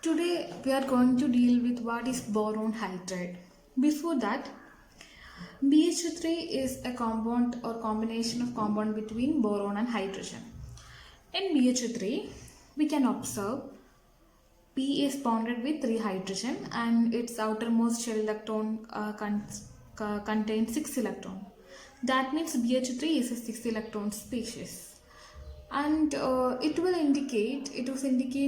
Today we are going to deal with what is boron hydride. Before that, BH3 is a compound or combination of compound between boron and hydrogen. In BH3, we can observe P is bonded with 3 hydrogen and its outermost shell electron contains 6 electrons. That means BH3 is a 6 electron species. And it will indicate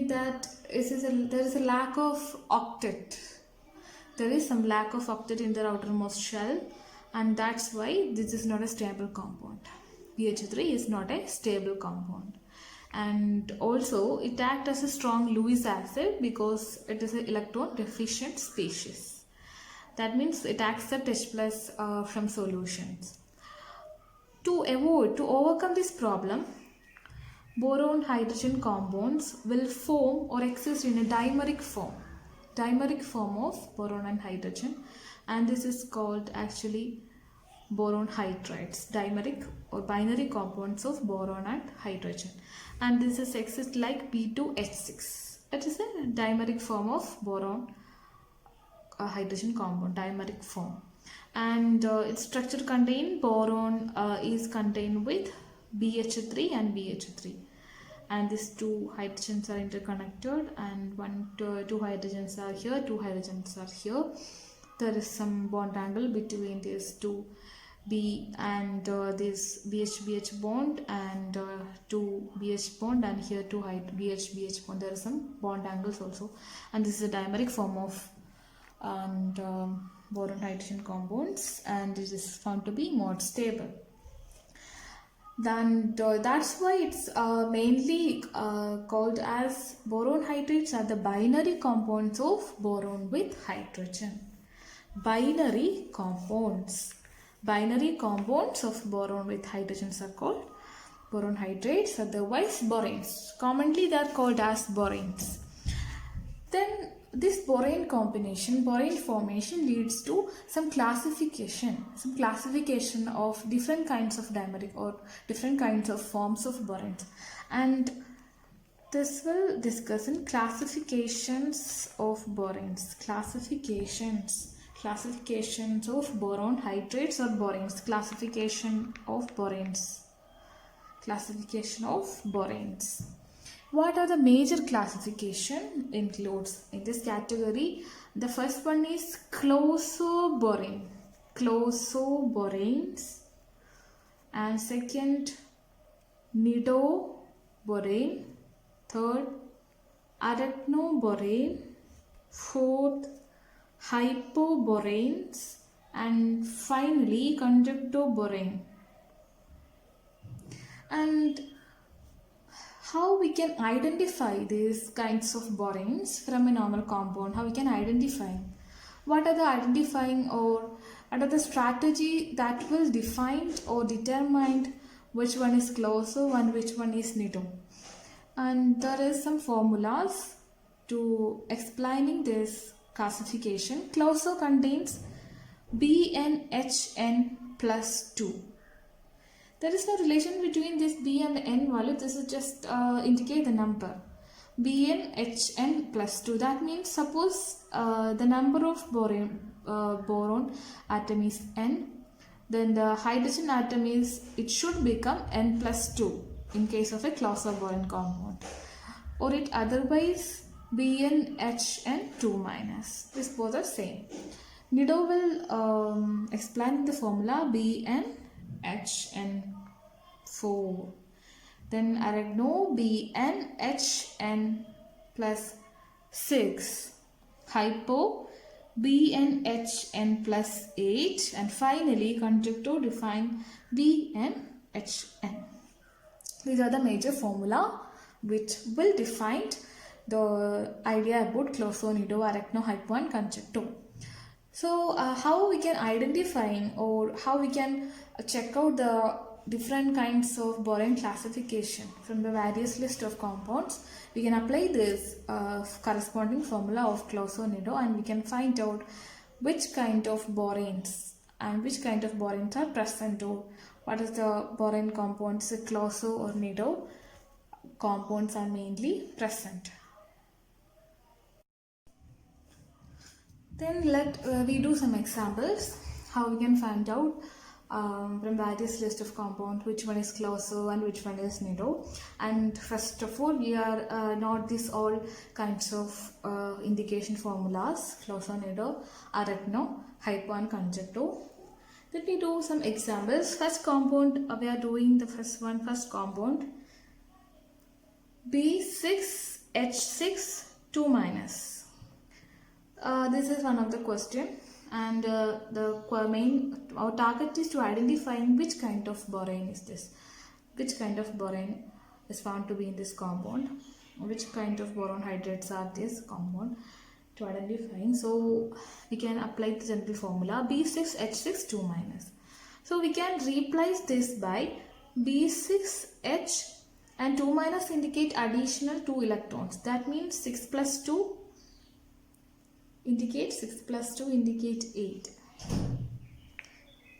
that there is a lack of octet. There is some lack of octet in their outermost shell, and that's why this is not a stable compound. BH3 is not a stable compound, and also it acts as a strong Lewis acid because it is an electron deficient species. That means it accepts H plus from solutions. To overcome this problem, boron hydrogen compounds will form or exist in a dimeric form of boron and hydrogen, and this is called actually boron hydrides, dimeric or binary compounds of boron and hydrogen, and this is exist like B2H6. It is a dimeric form of boron hydrogen compound, dimeric form, and its structure contain boron is contained with BH3 and BH3, and these two hydrogens are interconnected, and two hydrogens are here, two hydrogens are here. There is some bond angle between these two B and this BH bond and two BH bond, and here two BH bond. There are some bond angles also, and this is a dimeric form of boron hydrogen compounds, and it is found to be more stable. Then that's why it's mainly called as boron hydrates are the binary compounds of boron with hydrogen. Binary compounds of boron with hydrogens are called boron hydrates, otherwise boranes. Commonly they are called as boranes. Then this borane formation leads to some classification of different kinds of dimeric or different kinds of forms of boranes, and this will discuss in classifications of boranes, classifications of boron hydrates or boranes, classification of boranes. What are the major classification includes in this category? The first one is closoboranes, and second nidoborane, third arachnoborane, fourth hypoboranes, and finally conjunctoborane. And how we can identify these kinds of boranes from a normal compound? How we can identify? What are the identifying or what are the strategy that will define or determine which one is closo and which one is nido? And there is some formulas to explaining this classification. Closo contains BnHn plus 2. There is no relation between this B and the N value. This is just indicate the number. BnHn plus 2. That means suppose the number of boron atom is N, then the hydrogen atom it should become N plus 2 in case of a closoboron compound, or it otherwise BnHn 2 minus. This both are same. Nido will explain the formula BnHn 4. Then arachno BnHn plus 6. Hypo BnHn plus 8. And finally conjuncto define BnHn. These are the major formula which will define the idea about closo, nido, arachno, hypo and conjuncto. So how we can identify or how we can check out the different kinds of boron classification from the various list of compounds? We can apply this corresponding formula of closo, nido, and we can find out which kind of boranes and which kind of boranes are present, or what is the boron compounds, closo or nido compounds are mainly present. Then let we do some examples how we can find out from various list of compound which one is Closel and which one is Nido. And first of all, we are not these all kinds of indication formulas: Closel, Nido, Arachno, Hypo and Conjecto. Let me do some examples. First compound, we are doing the first compound, B6H6 2 minus. This is one of the question, and our target is to identifying which kind of borane is this, which kind of borane is found to be in this compound, which kind of boron hydrates are this compound, to identifying. So we can apply the general formula B6H6 2 minus. So we can replace this by B6H and 2 minus indicate additional 2 electrons. That means 6 plus 2 indicate 6 plus 2 indicate 8.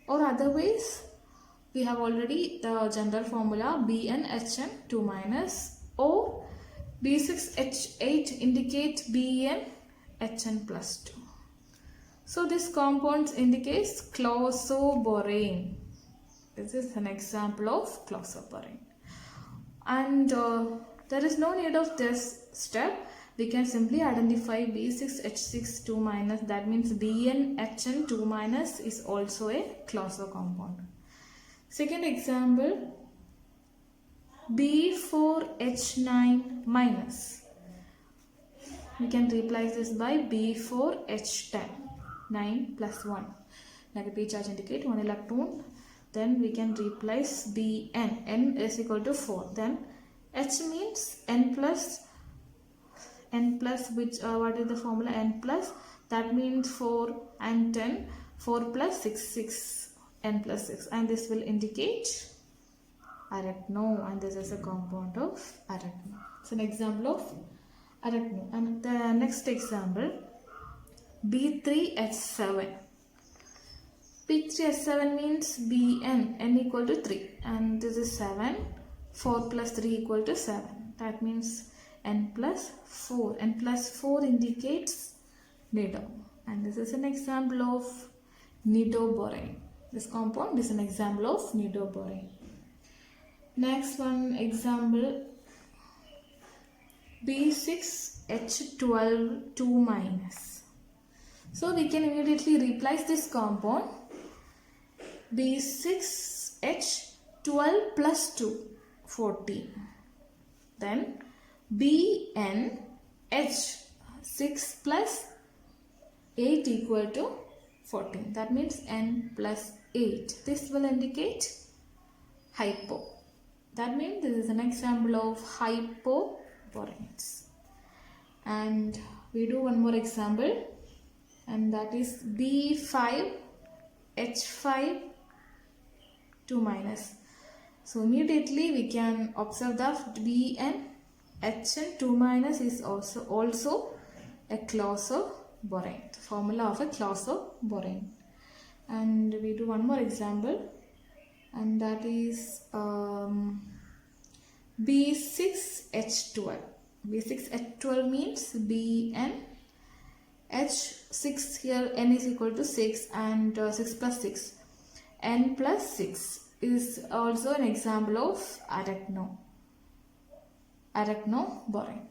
Or otherwise, we have already the general formula BnHn 2 minus, or B6H8 indicate BnHn plus 2. So this compound indicates closoborane. This is an example of closoborane. And there is no need of this step. We can simply identify B6H6 2 minus. That means BnHn 2 minus is also a closo compound. Second example, B4H9 minus. We can replace this by B4H10, 9 plus 1. Negative charge indicate 1 electron. Then we can replace Bn. N is equal to 4. Then H means N plus which what is the formula? N plus, that means 4 and 10. 4 plus 6, N plus 6, and this will indicate arachno, and this is a compound of arachno. It's an example of arachno. And the next example, B3H7. B3H7 means Bn, N equal to 3, and this is 7. 4 plus 3 equal to 7. That means N plus 4. N plus 4 indicates nido, and this is an example of nidoborane. This compound is an example of nidoborane. Next one example, B6H12 2 minus. So we can immediately replace this compound B6H12 plus 2, 14. Then BnH6 plus 8 equal to 14. That means N plus 8. This will indicate hypo. That means this is an example of hypoboranes. And we do one more example, and that is B5H5 2 minus. So immediately we can observe that BnHn 2 minus is also a closoborane, the formula of a closoborane. And we do one more example, and that is B6H12. B6H12 means BnH6, here N is equal to 6, and 6 plus 6, N plus 6 is also an example of arachnoborane.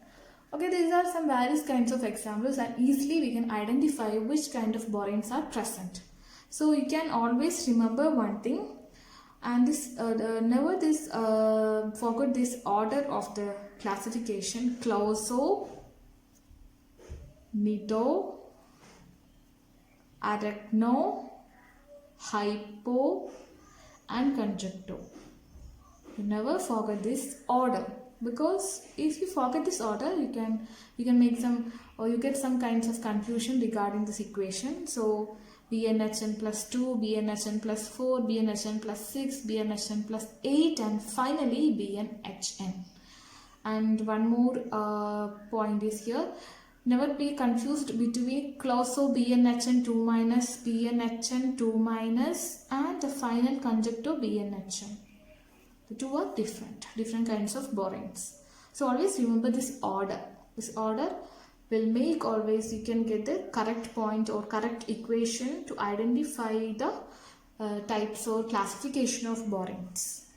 Okay, these are some various kinds of examples, and easily we can identify which kind of boranes are present. So you can always remember one thing, and this never forget this order of the classification: closo, nido, arachno, hypo and conjecto. You never forget this order, because if you forget this order, you can make some, or you get some kinds of confusion regarding this equation. So BnHn plus 2, BnHn plus 4, BnHn plus 6, BnHn plus 8, and finally BnHn. And one more point is here: never be confused between closo BnHn 2 minus, BnHn 2 minus, and the final conjecto BnHn. The two are different kinds of boranes. So always remember this order. This order will make always you can get the correct point or correct equation to identify the types or classification of boranes.